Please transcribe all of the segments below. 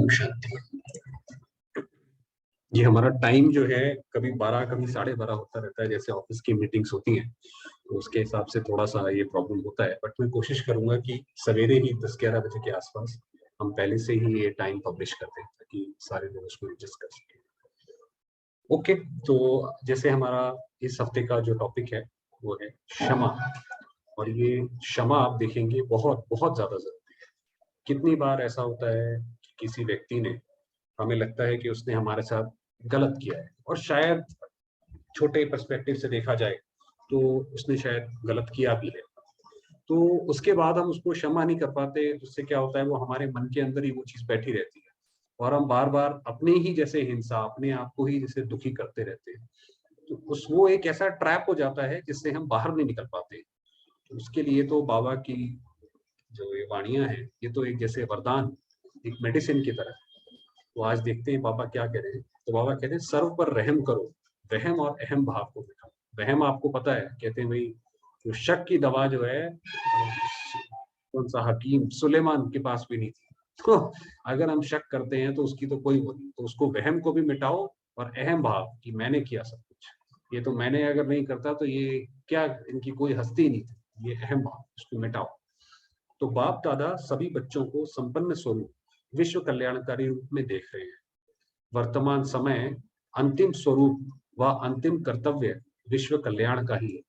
ओम शांति। ये हमारा टाइम जो है कभी 12 कभी 12:30 होता रहता है, जैसे ऑफिस की मीटिंग्स होती हैं तो उसके हिसाब से थोड़ा सा ये प्रॉब्लम होता है। बट मैं कोशिश करूंगा कि सवेरे ही 10-11 बजे के आसपास हम पहले से ही ये टाइम पब्लिश कर दें ताकि सारे लोग उसको एडजस्ट कर सकें। ओके, तो जैसे हमारा इस हफ्ते का जो टॉपिक है वो है क्षमा। और ये क्षमा आप देखेंगे बहुत बहुत ज्यादा जरूरी है। कितनी बार ऐसा होता है कि किसी व्यक्ति ने, हमें लगता है कि उसने हमारे साथ गलत किया है, और शायद छोटे पर्सपेक्टिव से देखा जाए तो उसने शायद गलत किया भी है, तो उसके बाद हम उसको क्षमा नहीं कर पाते। उससे क्या होता है, वो हमारे मन के अंदर ही वो चीज बैठी रहती है और हम बार बार अपने ही जैसे हिंसा, अपने आप को ही जैसे दुखी करते रहते हैं। तो उस वो एक ऐसा ट्रैप हो जाता है जिससे हम बाहर नहीं निकल पाते। तो उसके लिए तो बाबा की जो ये वाणियां हैं, ये तो एक जैसे वरदान, एक मेडिसिन की तरह। तो आज देखते हैं बाबा क्या कह रहे हैं। तो बाबा कहते हैं सर्व पर रहम करो, वहम और अहम भाव को मिटाओ। वहम आपको पता है, कहते हैं भाई जो शक की दवा जो है, कौन सा हकीम सुलेमान के पास भी नहीं थी। तो अगर हम शक करते हैं तो उसकी तो कोई वो नहीं, तो उसको वहम को भी मिटाओ और अहम भाव कि मैंने किया सब कुछ, ये तो मैंने अगर नहीं करता तो ये क्या, इनकी कोई हस्ती नहीं थी, ये अहम भाव उसको मिटाओ। तो बाप दादा सभी बच्चों को संपन्न स्वरूप विश्व कल्याणकारी रूप में देख रहे हैं। वर्तमान समय अंतिम स्वरूप व अंतिम कर्तव्य विश्व कल्याण का ही है।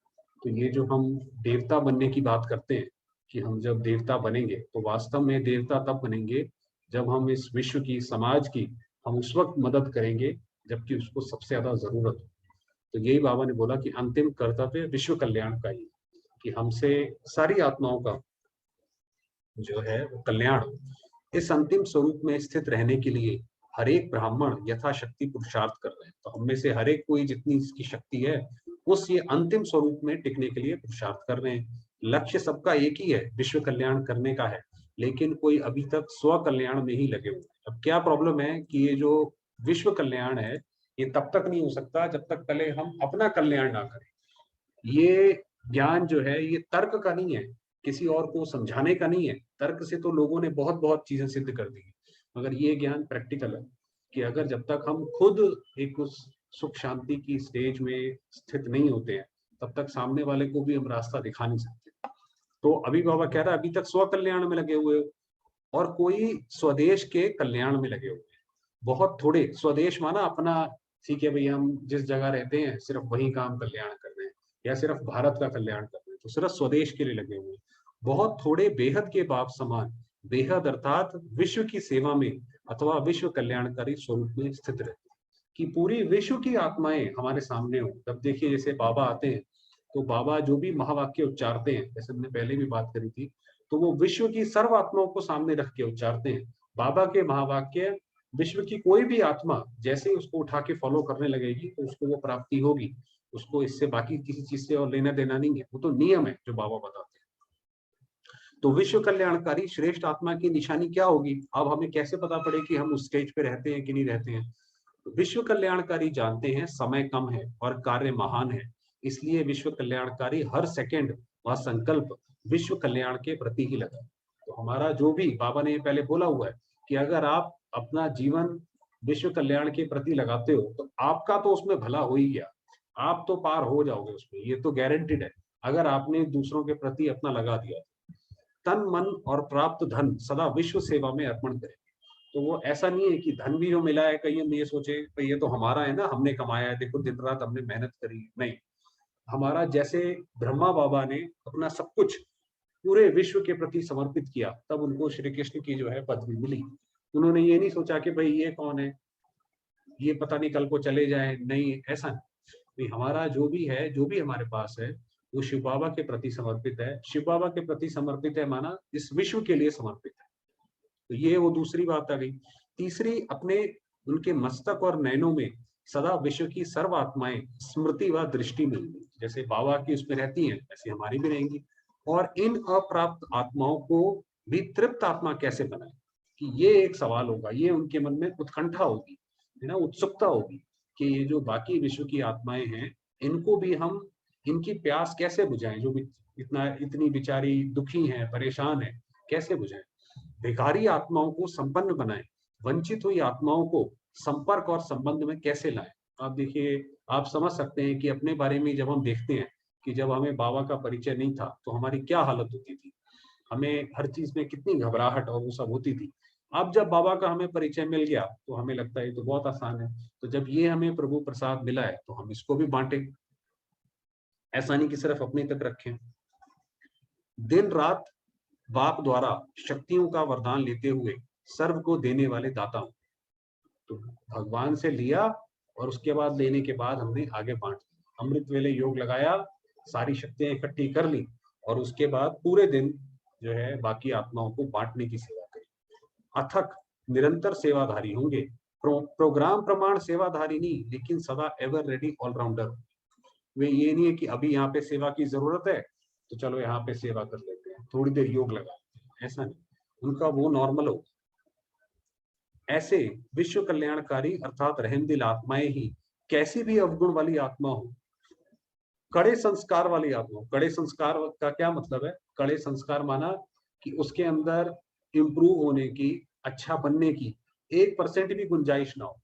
तो ये जो हम देवता बनने की बात करते हैं कि हम जब देवता बनेंगे तो वास्तव में देवता तब बनेंगे जब हम इस विश्व की, समाज की, हम उस वक्त मदद करेंगे जबकि उसको सबसे ज्यादा जरूरत हो। तो यही बाबा ने बोला कि अंतिम कर्तव्य विश्व कल्याण का ही है, कि हमसे सारी आत्माओं का जो है वो कल्याण हो। इस अंतिम स्वरूप में स्थित रहने के लिए हर एक ब्राह्मण यथाशक्ति पुरुषार्थ कर रहे हैं। तो हम में से हर एक कोई जितनी इसकी शक्ति है उस ये अंतिम स्वरूप में टिकने के लिए पुरुषार्थ कर रहे हैं। लक्ष्य सबका एक ही है, विश्व कल्याण करने का है, लेकिन कोई अभी तक स्व कल्याण में ही लगे हुए हैं। अब क्या प्रॉब्लम है कि ये जो विश्व कल्याण है ये तब तक नहीं हो सकता जब तक पहले हम अपना कल्याण ना करें। ये ज्ञान जो है ये तर्क का नहीं है, किसी और को समझाने का नहीं है। तर्क से तो लोगों ने बहुत बहुत चीजें सिद्ध कर दी, मगर ये ज्ञान प्रैक्टिकल है कि अगर जब तक हम खुद एक उस सुख शांति की स्टेज में स्थित नहीं होते हैं तब तक सामने वाले को भी हम रास्ता दिखा नहीं सकते। तो अभी बाबा कह रहा है अभी तक स्व कल्याण में लगे हुए हो और कोई स्वदेश के कल्याण में लगे हुए हैं। बहुत थोड़े स्वदेश माना अपना, ठीक है भाई हम जिस जगह रहते हैं सिर्फ वही काम कल्याण कर रहे हैं या सिर्फ भारत का कल्याण कर रहे हैं, तो सिर्फ स्वदेश के लिए लगे हुए हैं। बहुत थोड़े बेहद के बाप समान, बेहद अर्थात विश्व की सेवा में अथवा विश्व कल्याणकारी स्वरूप में स्थित रहते हैं कि पूरी विश्व की आत्माएं हमारे सामने हो। तब देखिए जैसे बाबा आते हैं तो बाबा जो भी महावाक्य उच्चारते हैं, जैसे हमने पहले भी बात करी थी, तो वो विश्व की सर्व आत्माओं को सामने रख के उच्चारते हैं। बाबा के महावाक्य विश्व की कोई भी आत्मा जैसे ही उसको उठा के फॉलो करने लगेगी तो उसको वो प्राप्ति होगी। उसको इससे बाकी किसी चीज से और लेना देना नहीं है, वो तो नियम है जो बाबा बताते हैं। तो विश्व कल्याणकारी श्रेष्ठ आत्मा की निशानी क्या होगी? अब हमें कैसे पता पड़े कि हम उस स्टेज पे रहते हैं कि नहीं रहते हैं? तो विश्व कल्याणकारी जानते हैं समय कम है और कार्य महान है, इसलिए विश्व कल्याणकारी हर सेकंड व संकल्प विश्व कल्याण के प्रति ही लगा। तो हमारा जो भी बाबा ने पहले बोला हुआ है कि अगर आप अपना जीवन विश्व कल्याण के प्रति लगाते हो तो आपका तो उसमें भला हो ही गया, आप तो पार हो जाओगे उसमें, ये तो गारंटीड है अगर आपने दूसरों के प्रति अपना लगा दिया। तन मन और प्राप्त धन सदा विश्व सेवा में अर्पण करें। तो वो ऐसा नहीं है कि धन भी जो मिला है कहीं हम ये सोचे भाई ये तो हमारा है ना, हमने कमाया है, देखो दिन रात हमने मेहनत करी, नहीं। हमारा जैसे ब्रह्मा बाबा ने अपना सब कुछ पूरे विश्व के प्रति समर्पित किया तब उनको श्री कृष्ण की जो है पदवी मिली। उन्होंने ये नहीं सोचा कि भाई ये कौन है, ये पता नहीं कल को चले जाए, नहीं ऐसा नहीं। हमारा जो भी है, जो भी हमारे पास है वो शिव बाबा के प्रति समर्पित है। शिव बाबा के प्रति समर्पित है माना इस विश्व के लिए समर्पित है। तो ये वो दूसरी बात आ गई। तीसरी, अपने उनके मस्तक और नैनों में सदा विश्व की सर्व आत्माएं स्मृति व दृष्टि में, जैसे बाबा की उसमें रहती हैं ऐसी हमारी भी रहेंगी। और इन अप्राप्त आत्माओं को भी तृप्त आत्मा कैसे बनाए, कि ये एक सवाल होगा, ये उनके मन में उत्कंठा होगी, है ना, उत्सुकता होगी कि ये जो बाकी विश्व की आत्माएं हैं इनको भी हम, इनकी प्यास कैसे बुझाएं, जो इतनी बेचारी दुखी हैं, परेशान है, कैसे बुझाएं। भिखारी आत्माओं को संपन्न बनाएं वंचित हुई आत्माओं को संपर्क और संबंध में कैसे लाएं। आप देखिए, आप समझ सकते हैं कि अपने बारे में जब हम देखते हैं कि जब हमें बाबा का परिचय नहीं था तो हमारी क्या हालत होती थी, हमें हर चीज में कितनी घबराहट और वो सब होती थी। अब जब बाबा का हमें परिचय मिल गया तो हमें लगता है ये तो बहुत आसान है। तो जब ये हमें प्रभु प्रसाद मिला है तो हम इसको भी बांटें, ऐसा नहीं कि सिर्फ अपने तक रखें। दिन रात बाप द्वारा शक्तियों का वरदान लेते हुए सर्व को देने वाले दाता हूं। तो भगवान से लिया और उसके बाद लेने के बाद हमने आगे बांट दिया। अमृत वेले योग लगाया, सारी शक्तियां इकट्ठी कर ली और उसके बाद पूरे दिन जो है बाकी आत्माओं को बांटने की सेवा करी। अथक निरंतर सेवाधारी होंगे। प्रोग्राम प्रमाण सेवाधारी नहीं, लेकिन सदा एवर रेडी ऑलराउंडर। वे ये नहीं है कि अभी यहाँ पे सेवा की जरूरत है तो चलो यहाँ पे सेवा कर लेते हैं, थोड़ी देर योग लगाते हैं, ऐसा नहीं। उनका वो नॉर्मल हो। ऐसे विश्व कल्याणकारी अर्थात रहमदिल आत्माएं ही कैसी भी अवगुण वाली आत्मा हो, कड़े संस्कार वाली आत्मा हो। कड़े संस्कार का क्या मतलब है? कड़े संस्कार माना कि उसके अंदर इम्प्रूव होने की, अच्छा बनने की 1% भी गुंजाइश ना हो।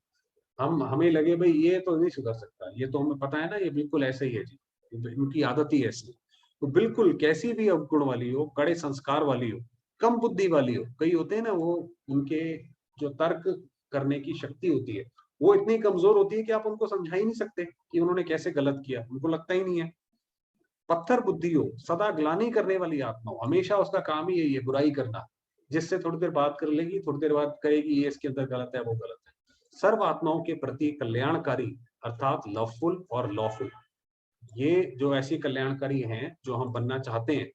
हमें लगे भाई ये तो नहीं सुधर सकता, ये तो हमें पता है ना, ये बिल्कुल ऐसे ही है जी, तो इनकी आदत ही ऐसी है। तो बिल्कुल कैसी भी अवगुण वाली हो, कड़े संस्कार वाली हो, कम बुद्धि वाली हो। कई होते हैं ना, वो उनके जो तर्क करने की शक्ति होती है वो इतनी कमजोर होती है कि आप उनको समझा ही नहीं सकते कि उन्होंने कैसे गलत किया, उनको लगता ही नहीं है। पत्थर बुद्धि हो, सदा ग्लानि करने वाली आत्मा हो, हमेशा उसका काम ही यही है बुराई करना, जिससे थोड़ी देर बात कर लेगी, थोड़ी देर बाद कहेगी ये इसके अंदर गलत है, वो गलत है। सर्व आत्माओं के प्रति कल्याणकारी अर्थात लवफुल और लॉफुल। ये जो ऐसी कल्याणकारी हैं जो हम बनना चाहते हैं,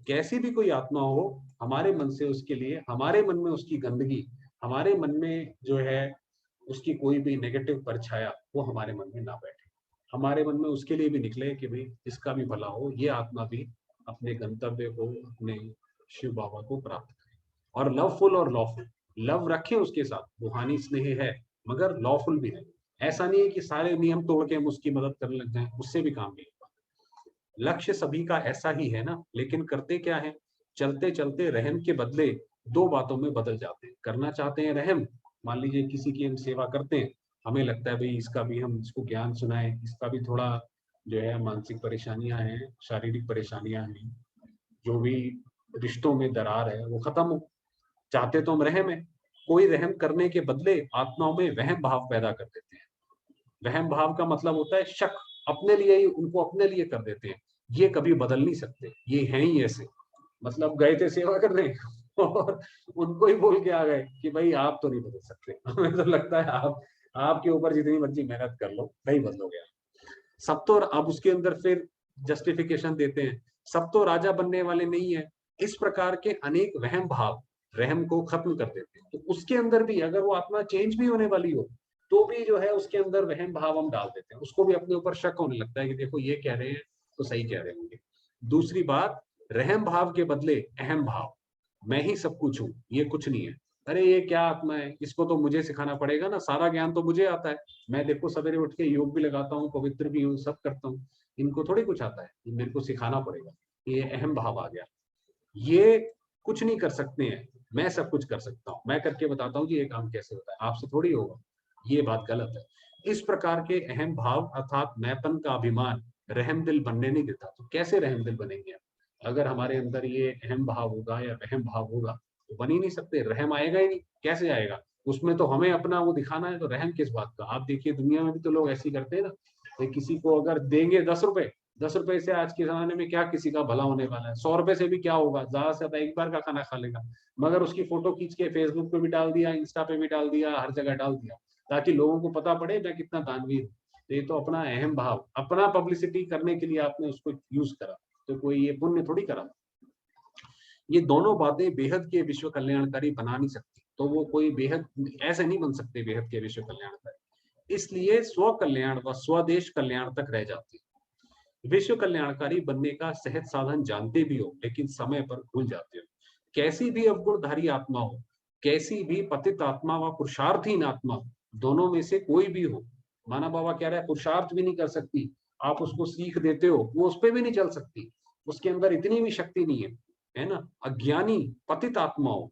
कैसी भी कोई आत्मा हो, हमारे मन से उसके लिए, हमारे मन में उसकी गंदगी, हमारे मन में जो है उसकी कोई भी नेगेटिव परछाया वो हमारे मन में ना बैठे। हमारे मन में उसके लिए भी निकले कि भाई इसका भी भला हो, ये आत्मा भी अपने गंतव्य को, अपने शिव बाबा को प्राप्त करे। और लवफुल और लॉफुल, लव रखें उसके साथ, रूहानी स्नेह है मगर लॉफुल भी है। ऐसा नहीं है कि सारे नियम तोड़ के हम उसकी मदद करने लग जाएं, उससे भी काम नहीं होगा। लक्ष्य सभी का ऐसा ही है ना, लेकिन करते क्या है? चलते चलते रहम के बदले दो बातों में बदल जाते हैं। करना चाहते हैं रहम, मान लीजिए किसी की हम सेवा करते हैं, हमें लगता है भाई इसका भी हम इसको ज्ञान सुनाएं, इसका भी थोड़ा जो है मानसिक परेशानियां हैं, शारीरिक परेशानियां हैं, जो भी रिश्तों में दरार है वो खत्म हो। चाहते तो हम रहम है, कोई रहम करने के बदले आत्माओं में वहम भाव पैदा कर देते हैं। वहम भाव का मतलब होता है शक, अपने लिए ही उनको अपने लिए कर देते हैं। ये कभी बदल नहीं सकते, ये हैं ही ऐसे। मतलब गए थे सेवा करने और उनको ही बोल के आ गए कि भाई आप तो नहीं बदल सकते। हमें तो लगता है आप, आपके ऊपर जितनी मर्जी मेहनत कर लो नहीं बदलोगे आप। सब तो अब उसके अंदर फिर जस्टिफिकेशन देते हैं, सब तो राजा बनने वाले नहीं है। इस प्रकार के अनेक वहम भाव रहम को खत्म कर देते हैं। तो उसके अंदर भी अगर वो आत्मा चेंज भी होने वाली हो तो भी जो है उसके अंदर वहम भाव हम डाल देते हैं, उसको भी अपने ऊपर शक होने लगता है कि देखो ये कह रहे हैं तो सही कह रहे होंगे। दूसरी बात, रहम भाव के बदले अहम भाव, मैं ही सब कुछ हूँ, ये कुछ नहीं है। अरे ये क्या आत्मा है, इसको तो मुझे सिखाना पड़ेगा ना, सारा ज्ञान तो मुझे आता है। मैं देखो सवेरे उठ के योग भी लगाता हूँ, पवित्र भी हूँ, सब करता हूँ, इनको थोड़ी कुछ आता है, मेरे को सिखाना पड़ेगा। ये अहम भाव आ गया। ये कुछ नहीं कर सकते हैं, मैं सब कुछ कर सकता हूँ, मैं करके बताता हूँ कि ये काम कैसे होता है, आपसे थोड़ी होगा। ये बात गलत है। इस प्रकार के अहम भाव अर्थात मैंपन का अभिमान रहमदिल बनने नहीं देता। तो कैसे रहमदिल बनेंगे? अगर हमारे अंदर ये अहम भाव होगा या वहम भाव होगा तो बन ही नहीं सकते, रहम आएगा ही नहीं। कैसे आएगा? उसमें तो हमें अपना वो दिखाना है, तो रहम किस बात का? आप देखिए दुनिया में भी तो लोग ऐसे ही करते हैं ना। तो किसी को अगर देंगे 10 रुपए, 10 रुपए से आज के जमाने में क्या किसी का भला होने वाला है? 100 रुपए से भी क्या होगा? ज्यादा से ज्यादा एक बार का खाना खा लेगा। मगर उसकी फोटो खींच के फेसबुक पे भी डाल दिया, इंस्टा पे भी डाल दिया, हर जगह डाल दिया, ताकि लोगों को पता पड़े मैं कितना दानवीर हूँ। तो ये तो अपना अहम भाव, अपना पब्लिसिटी करने के लिए आपने उसको यूज करा, तो कोई ये पुण्य थोड़ी करा। ये दोनों बातें बेहद के विश्व कल्याणकारी बना नहीं सकती। तो वो कोई बेहद ऐसे नहीं बन सकते बेहद के विश्व कल्याणकारी, इसलिए स्व कल्याण व स्वदेश कल्याण तक रह जाती है। विश्व कल्याणकारी बनने का सहज साधन जानते भी हो लेकिन समय पर भूल जाते हो। कैसी भी अवगुणधारी आत्मा हो, कैसी भी पतित आत्मा व पुरुषार्थहीन आत्मा हो, दोनों में से कोई भी हो, माना बाबा कह रहा है पुरुषार्थ भी नहीं कर सकती, आप उसको सीख देते हो वो उस पर भी नहीं चल सकती, उसके अंदर इतनी भी शक्ति नहीं है, है ना। अज्ञानी पतित आत्मा हो,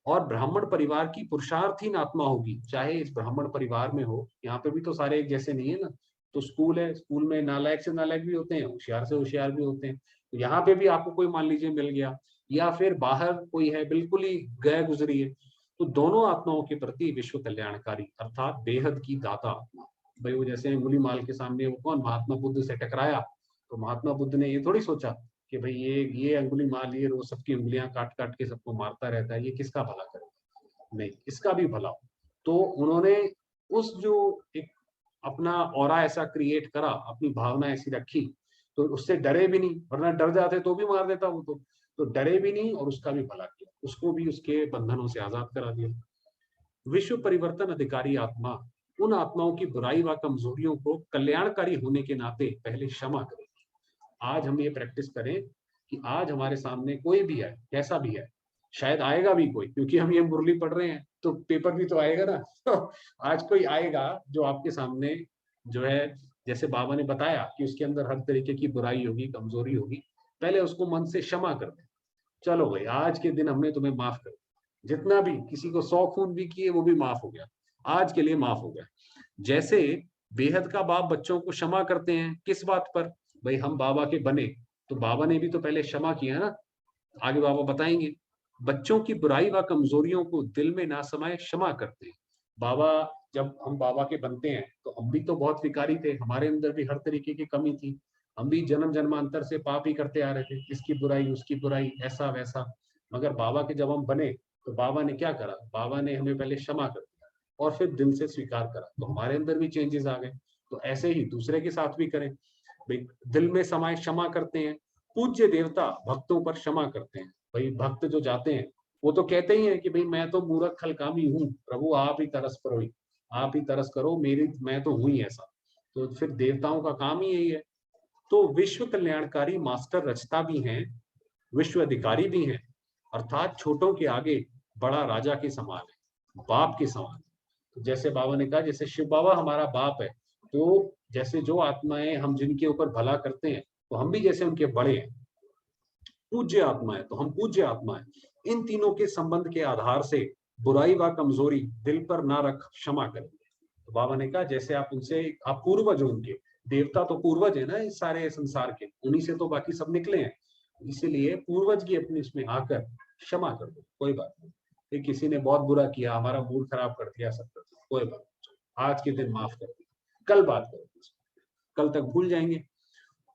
और ब्राह्मण परिवार की पुरुषार्थहीन आत्मा होगी, चाहे इस ब्राह्मण परिवार में हो, यहाँ पे भी तो सारे एक जैसे नहीं है ना, तो स्कूल है, स्कूल में नालायक से नालायक भी होते हैं, होशियार से होशियार भी होते हैं, तो यहाँ पे भी आपको कोई मान लीजिए मिल गया, या फिर बाहर कोई है बिल्कुल ही गए गुजरी है, तो दोनों आत्माओं के प्रति विश्व कल्याणकारी अर्थात बेहद की दाता आत्मा। भाई वो जैसे अंगुली माल के सामने वो कौन महात्मा बुद्ध से टकराया, तो महात्मा बुद्ध ने ये थोड़ी सोचा कि भाई ये अंगुली माल ये रोज सबकी उंगलियां काट काट के सबको मारता रहता है, ये किसका भला करेगा, नहीं इसका भी भला हो। तो उन्होंने उस जो एक अपना ऑरा ऐसा क्रिएट करा, अपनी भावना ऐसी रखी, तो उससे डरे भी नहीं, वरना डर जाते तो भी मार देता वो तो डरे भी नहीं और उसका भी भला किया, उसको भी उसके बंधनों से आजाद करा दिया। विश्व परिवर्तन अधिकारी आत्मा उन आत्माओं की बुराई व कमजोरियों को कल्याणकारी होने के नाते पहले क्षमा करेगी। आज हम ये प्रैक्टिस करें कि आज हमारे सामने कोई भी है, कैसा भी है, शायद आएगा भी कोई, क्योंकि हम ये मुरली पढ़ रहे हैं तो पेपर भी तो आएगा ना तो आज कोई आएगा जो आपके सामने जो है, जैसे बाबा ने बताया कि उसके अंदर हर तरीके की बुराई होगी, कमजोरी होगी, पहले उसको मन से क्षमा कर दे। चलो भाई आज के दिन हमने तुम्हें माफ कर दिया, जितना भी किसी को 100 खून भी किए वो भी माफ हो गया, आज के लिए माफ हो गया। जैसे बेहद का बाप बच्चों को क्षमा करते हैं, किस बात पर, भाई हम बाबा के बने, तो बाबा ने भी तो पहले क्षमा किया ना, आगे बाबा बताएंगे। बच्चों की बुराई व कमजोरियों को दिल में ना समाये क्षमा करते हैं। बाबा जब हम बाबा के बनते हैं तो हम भी तो बहुत विकारी थे, हमारे अंदर भी हर तरीके की कमी थी, हम भी जन्म जन्मांतर से पाप ही करते आ रहे थे, इसकी बुराई उसकी बुराई ऐसा वैसा। मगर बाबा के जब हम बने तो बाबा ने क्या करा, बाबा ने हमें पहले क्षमा कर दिया और फिर दिल से स्वीकार करा, तो हमारे अंदर भी चेंजेस आ गए। तो ऐसे ही दूसरे के साथ भी करें, भाई दिल में समाये क्षमा करते हैं। पूज्य देवता भक्तों पर क्षमा करते हैं। भाई भक्त जो जाते हैं वो तो कहते ही हैं कि भाई मैं तो मूर्ख खलकामी हूँ, प्रभु आप ही तरस करो, आप ही तरस करो, मेरी मैं तो हूँ ही ऐसा। तो फिर देवताओं का काम ही यही है। तो विश्व कल्याणकारी मास्टर रचता भी हैं, विश्व अधिकारी भी हैं, अर्थात छोटों के आगे बड़ा राजा के समान है, बाप के समान। तो जैसे बाबा ने कहा जैसे शिव बाबा हमारा बाप है, तो जैसे जो आत्माएं हम जिनके ऊपर भला करते हैं तो हम भी जैसे उनके बड़े हैं, पूज्य आत्मा है तो हम पूज्य आत्मा है। इन तीनों के संबंध के आधार से बुराई व कमजोरी दिल पर ना रख क्षमा करेंगे। तो बाबा ने कहा जैसे आप उनसे, आप पूर्वज हो उनके, देवता तो पूर्वज है ना इस सारे संसार के, उन्हीं से तो बाकी सब निकले हैं, इसीलिए पूर्वज की अपनी इसमें आकर क्षमा कर दो, कोई बात नहीं। ये किसी ने बहुत बुरा किया, हमारा मूड खराब कर दिया, सब कर दिया, कोई बात नहीं, आज के दिन माफ कर दिया, कल बात करेंगे, कल तक भूल जाएंगे।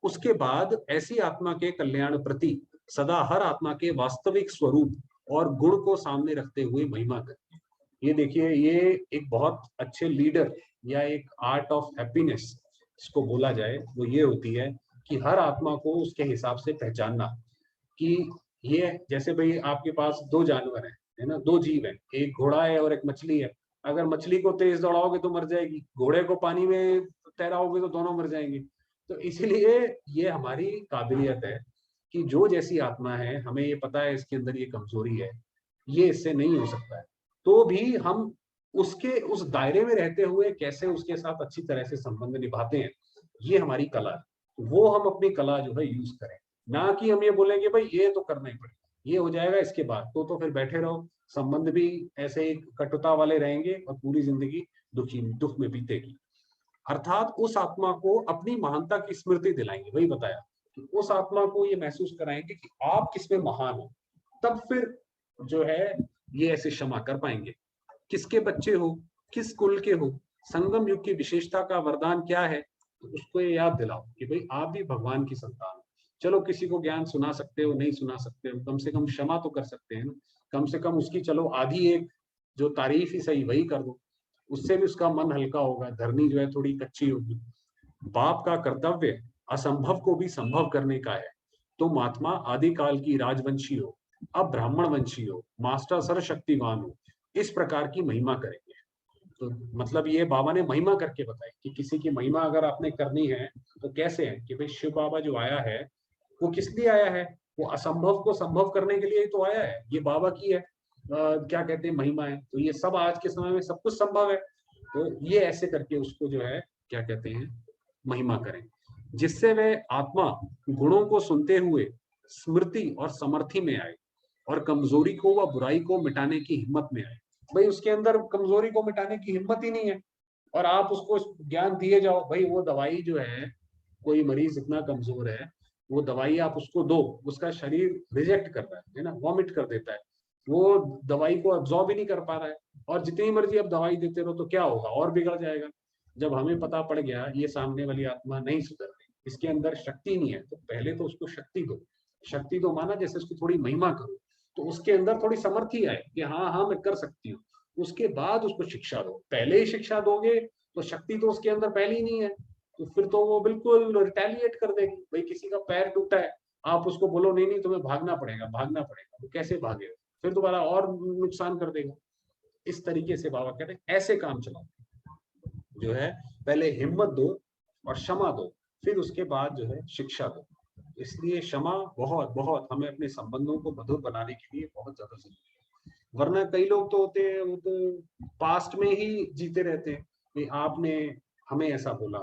उसके बाद ऐसी आत्मा के कल्याण प्रति सदा हर आत्मा के वास्तविक स्वरूप और गुण को सामने रखते हुए महिमा करते हैं। ये देखिए, ये एक बहुत अच्छे लीडर या एक आर्ट ऑफ हैप्पीनेस इसको बोला जाए, वो ये होती है कि हर आत्मा को उसके हिसाब से पहचानना, कि ये जैसे भाई आपके पास दो जानवर है ना, दो जीव है, एक घोड़ा है और एक मछली है। अगर मछली को तेज दौड़ाओगे तो मर जाएगी, घोड़े को पानी में तैराओगे तो दोनों मर जाएंगे। तो इसीलिए ये हमारी काबिलियत है कि जो जैसी आत्मा है हमें ये पता है इसके अंदर ये कमजोरी है, ये इससे नहीं हो सकता है, तो भी हम उसके उस दायरे में रहते हुए कैसे उसके साथ अच्छी तरह से संबंध निभाते हैं, ये हमारी कला है। वो हम अपनी कला जो है यूज करें, ना कि हम ये बोलेंगे भाई ये तो करना ही पड़ेगा, ये हो जाएगा इसके बाद, तो फिर बैठे रहो, संबंध भी ऐसे ही कटुता वाले रहेंगे और पूरी जिंदगी दुख में बीतेगी। अर्थात उस आत्मा को अपनी महानता की स्मृति दिलाएंगे, वही बताया कि उस आत्मा को ये महसूस कराएंगे कि आप किसमें महान हो, तब फिर जो है ये ऐसे क्षमा कर पाएंगे। किसके बच्चे हो, किस कुल के हो, संगम युग की विशेषता का वरदान क्या है, तो उसको ये याद दिलाओ कि भाई आप भी भगवान की संतान हो। चलो किसी को ज्ञान सुना सकते हो, नहीं सुना सकते हो, कम से कम क्षमा तो कर सकते हैं ना, कम से कम उसकी चलो आधी एक जो तारीफ ही सही वही कर दो, उससे भी उसका मन हल्का होगा, धरनी जो है थोड़ी कच्ची होगी। बाप का कर्तव्य असंभव को भी संभव करने का है। तुम आत्मा आदिकाल की राजवंशी हो, अब ब्राह्मण वंशी हो, मास्टर सर्वशक्तिवान हो, इस प्रकार की महिमा करेंगे। तो मतलब ये बाबा ने महिमा करके बताई कि किसी की महिमा अगर आपने करनी है तो कैसे है कि भाई शिव बाबा जो आया है वो किस लिए आया है, वो असंभव को संभव करने के लिए ही तो आया है, ये बाबा की है क्या कहते हैं महिमा है। तो ये सब आज के समय में सब कुछ संभव है, तो ये ऐसे करके उसको जो है क्या कहते हैं महिमा करें, जिससे वे आत्मा गुणों को सुनते हुए स्मृति और समर्थि में आए और कमजोरी को व बुराई को मिटाने की हिम्मत में आए। भाई उसके अंदर कमजोरी को मिटाने की हिम्मत ही नहीं है, और आप उसको ज्ञान दिए जाओ। भाई वो दवाई जो है, कोई मरीज इतना कमजोर है, वो दवाई आप उसको दो, उसका शरीर रिजेक्ट कर रहा है ना, वॉमिट कर देता है, वो दवाई को एब्जॉर्ब ही नहीं कर पा रहा है। और जितनी मर्जी आप दवाई देते रहो तो क्या होगा, और बिगड़ जाएगा। जब हमें पता पड़ गया ये सामने वाली आत्मा नहीं सुधर रही, इसके अंदर शक्ति नहीं है, तो पहले तो उसको शक्ति दो। शक्ति दो माना जैसे उसकी थोड़ी महिमा करो, तो उसके अंदर थोड़ी समर्थी आए कि हाँ हाँ मैं कर सकती हूँ। उसके बाद उसको शिक्षा दो। पहले ही शिक्षा दोगे तो शक्ति तो उसके अंदर पहले ही नहीं है, तो फिर तो वो बिल्कुल रिटेलिएट कर देगी। भाई किसी का पैर टूटा है, आप उसको बोलो नहीं नहीं तुम्हें भागना पड़ेगा भागना पड़ेगा, वो कैसे भागेगा, फिर दोबारा और नुकसान कर देगा। इस तरीके से बाबा कहते हैं ऐसे काम चलाओ, जो है पहले हिम्मत दो और क्षमा दो, फिर उसके बाद जो है शिक्षा दो। इसलिए क्षमा बहुत बहुत हमें अपने संबंधों को मधुर बनाने के लिए बहुत ज्यादा जरूरी है। वरना कई लोग तो होते हैं, वो तो पास्ट में ही जीते रहते हैं कि आपने हमें ऐसा बोला,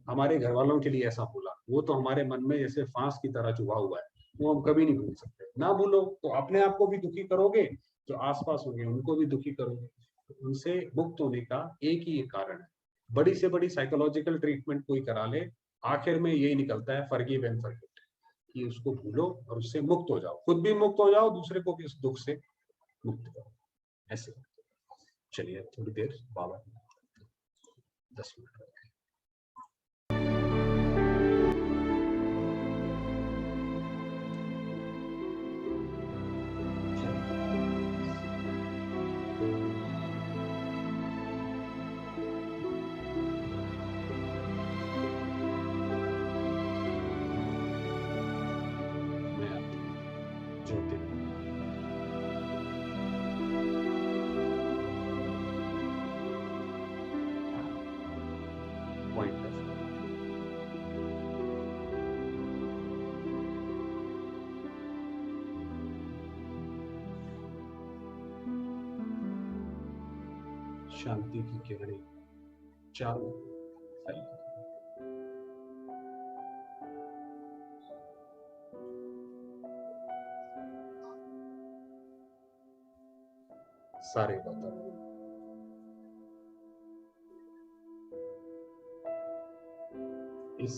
हमारे घर वालों के लिए ऐसा बोला, वो तो हमारे मन में जैसे फांस की तरह चुभा हुआ है, वो हम कभी नहीं भूल सकते। ना भूलो तो अपने आप को भी दुखी करोगे, जो आसपास होंगे उनको भी दुखी करोगे। तो उनसे मुक्त होने का एक ही कारण है, बड़ी से बड़ी साइकोलॉजिकल ट्रीटमेंट कोई करा ले, आखिर में यही निकलता है फॉरगिव एंड फॉरगेट, कि उसको भूलो और उससे मुक्त हो जाओ, खुद भी मुक्त हो जाओ, दूसरे को भी उस दुख से मुक्त करो। ऐसे चलिए थोड़ी देर बाबा 10 मिनट। मैं जोड़ते पॉइंट शांति की किरणें चारों फैली। सारे वातावरण इस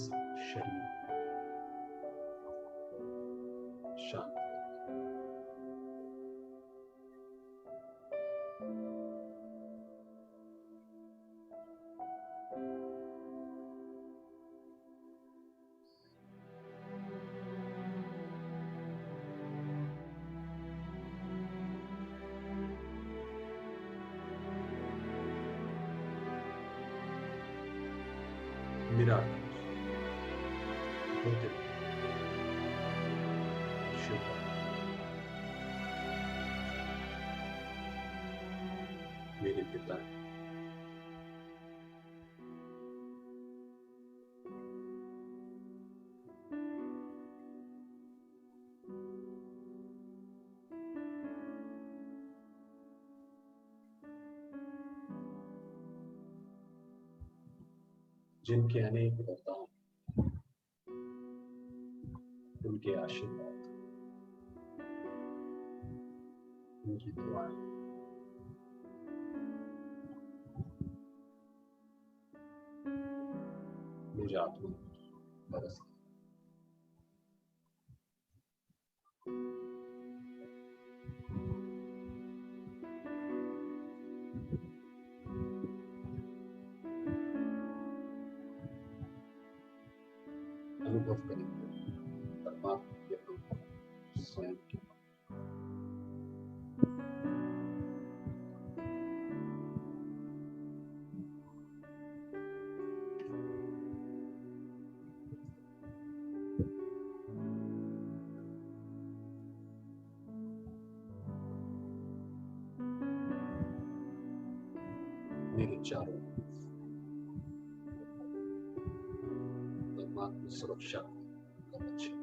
शरीर शांत, निराकार, होते शिव, मेरे पिता है। जिनके अनेक वरदान, उनके आशीर्वाद, उनकी दुआएं मुझे आत्मा बरस। अनुभव करेंगे परमात्मा के अनुभव स्वयं के। मेरे चारों परमात्मा सुरक्षा कवच है।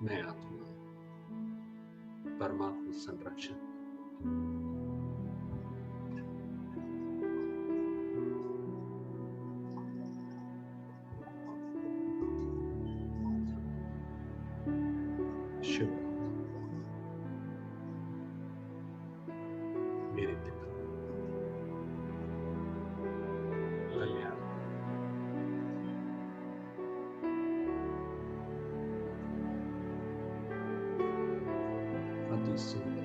मैं आत्मा परमात्मा संरक्षण शिव मेरे पिता कल्याण अति सुंदर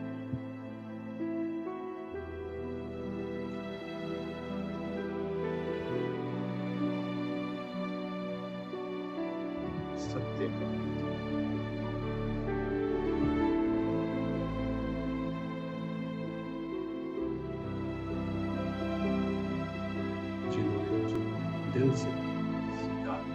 सत्य जिन्होंने मुझे दिल से स्वीकार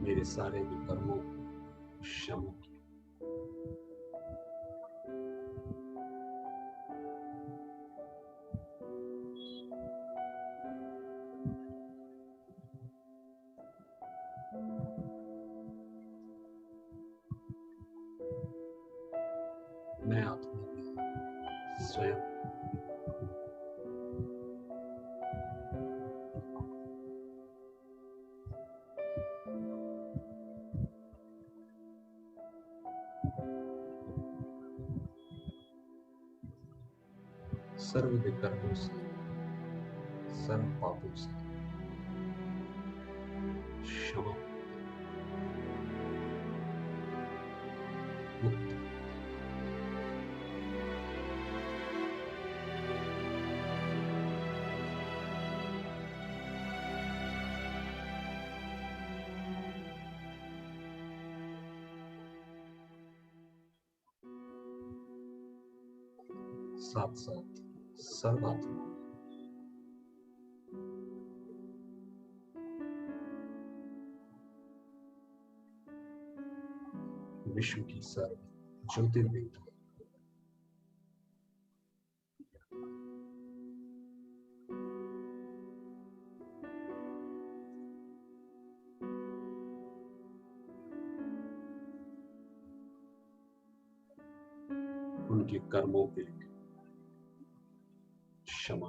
मेरे सारे विकर्मों को क्षमा किया। मैं आत्मा स्वयं सर्व विकर्मों से सर्व पापों से क्षमा मुक्त साथ साथ सर्वात्मा विश्व की सर्व ज्योतिर्बिंदु उनके कर्मों के लिए क्षमा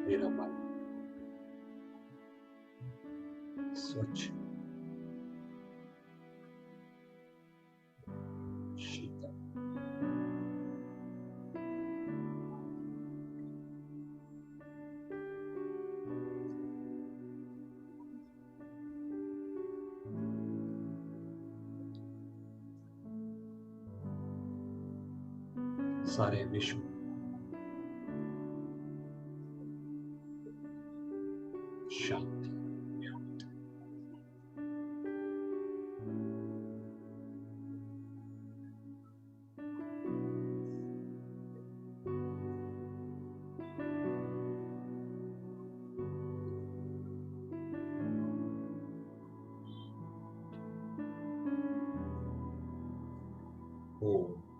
मेरा मन स्वच्छ शीतल सारे विश्व शांति ओम